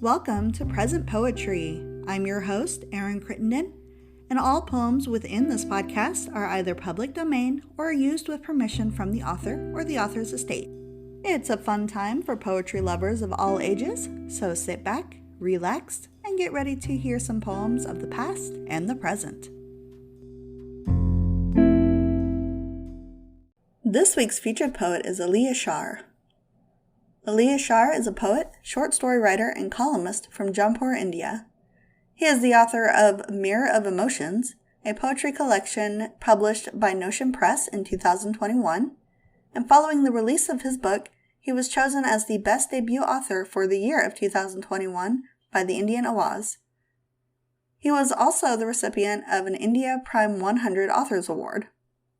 Welcome to Present Poetry. I'm your host, Erin Crittenden, and all poems within this podcast are either public domain or used with permission from the author or the author's estate. It's a fun time for poetry lovers of all ages, so sit back, relax, and get ready to hear some poems of the past and the present. This week's featured poet is Ali Ashhar. Ali Ashhar is a poet, short story writer, and columnist from Jaunpur, India. He is the author of Mirror of Emotions, a poetry collection published by Notion Press in 2021, and following the release of his book, he was chosen as the best debut author for the year of 2021 by the Indian Awaz. He was also the recipient of an India Prime 100 Authors Award.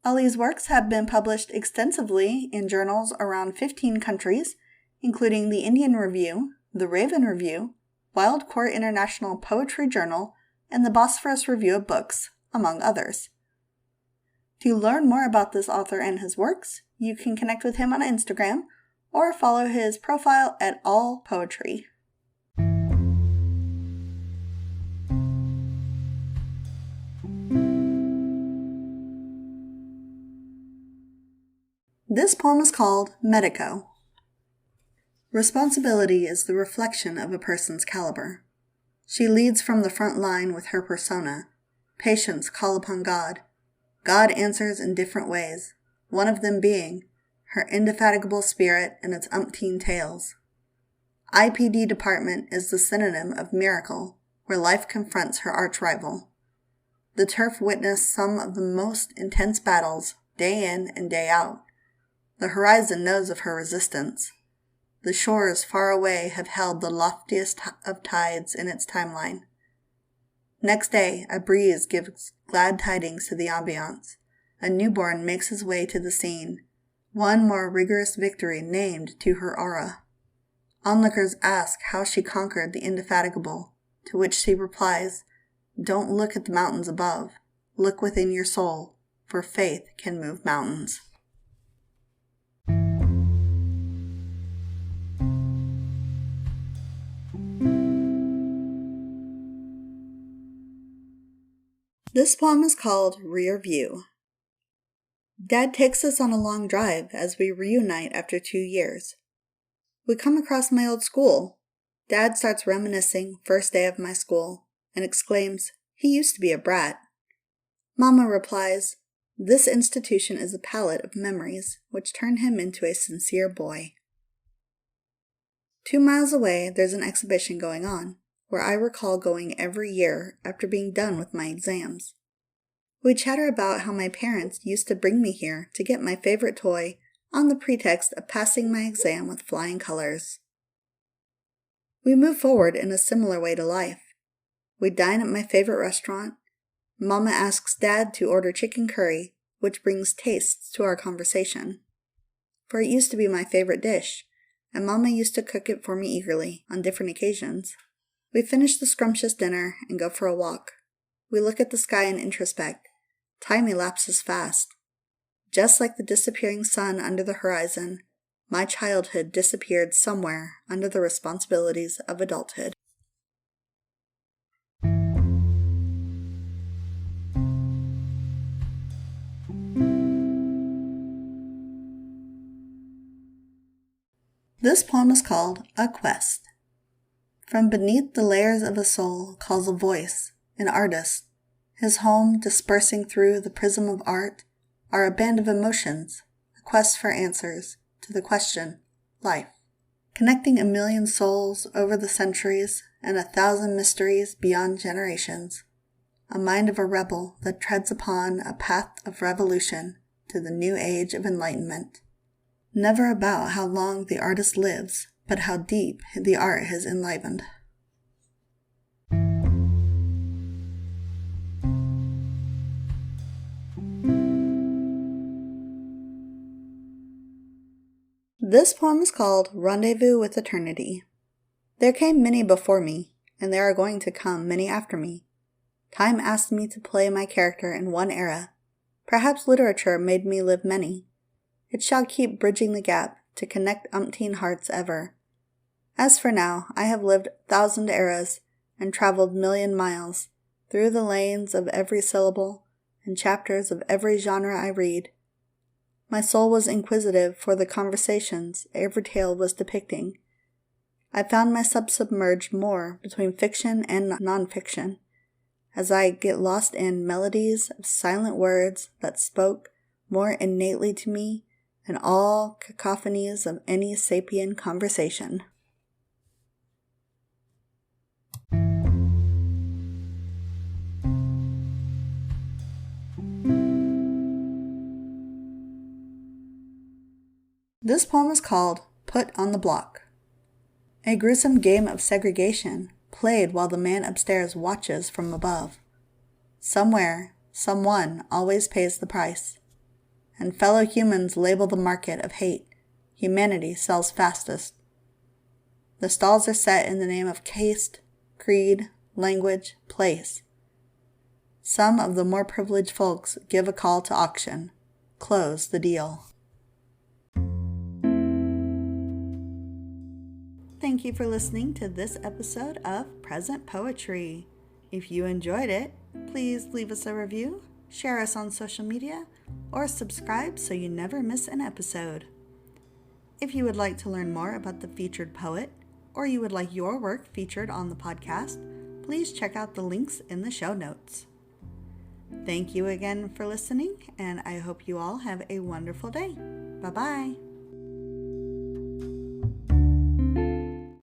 Ali's works have been published extensively in journals around 15 countries, including the Indian Review, the Raven Review, Wild Court International Poetry Journal, and the Bosphorus Review of Books, among others. To learn more about this author and his works, you can connect with him on Instagram or follow his profile at All Poetry. This poem is called Medico. Responsibility is the reflection of a person's caliber. She leads from the front line with her persona. Patients call upon God. God answers in different ways, one of them being her indefatigable spirit and its umpteen tales. IPD department is the synonym of miracle, where life confronts her arch-rival. The turf witnessed some of the most intense battles, day in and day out. The horizon knows of her resistance. The shores far away have held the loftiest of tides in its timeline. Next day, a breeze gives glad tidings to the ambiance. A newborn makes his way to the scene. One more rigorous victory named to her aura. Onlookers ask how she conquered the indefatigable, to which she replies, "Don't look at the mountains above. Look within your soul, for faith can move mountains." This poem is called Rear View. Dad takes us on a long drive as we reunite after 2 years. We come across my old school. Dad starts reminiscing first day of my school and exclaims, "He used to be a brat." Mama replies, "This institution is a palette of memories which turn him into a sincere boy." 2 miles away, there's an exhibition going on, where I recall going every year after being done with my exams. We chatter about how my parents used to bring me here to get my favorite toy on the pretext of passing my exam with flying colors. We move forward in a similar way to life. We dine at my favorite restaurant. Mama asks Dad to order chicken curry, which brings tastes to our conversation. For it used to be my favorite dish, and Mama used to cook it for me eagerly on different occasions. We finish the scrumptious dinner and go for a walk. We look at the sky and introspect. Time elapses fast. Just like the disappearing sun under the horizon, my childhood disappeared somewhere under the responsibilities of adulthood. This poem is called A Quest. From beneath the layers of a soul calls a voice, an artist. His home, dispersing through the prism of art, are a band of emotions, a quest for answers to the question, life. Connecting a million souls over the centuries and 1,000 mysteries beyond generations. A mind of a rebel that treads upon a path of revolution to the new age of enlightenment. Never about how long the artist lives, but how deep the art has enlivened. This poem is called Rendezvous with Eternity. There came many before me, and there are going to come many after me. Time asked me to play my character in one era. Perhaps literature made me live many. It shall keep bridging the gap to connect umpteen hearts ever. As for now, I have lived 1,000 eras and traveled 1,000,000 miles through the lanes of every syllable and chapters of every genre I read. My soul was inquisitive for the conversations every tale was depicting. I found myself submerged more between fiction and nonfiction, as I get lost in melodies of silent words that spoke more innately to me than all cacophonies of any sapient conversation. This poem is called Put on the Block. A gruesome game of segregation played while the man upstairs watches from above. Somewhere, someone always pays the price, and fellow humans label the market of hate humanity sells fastest. The stalls are set in the name of caste, creed, language, place. Some of the more privileged folks give a call to auction. Close the deal. Thank you for listening to this episode of Present Poetry. If you enjoyed it, please leave us a review, share us on social media, or subscribe so you never miss an episode. If you would like to learn more about the featured poet, or you would like your work featured on the podcast, please check out the links in the show notes. Thank you again for listening, and I hope you all have a wonderful day. Bye-bye.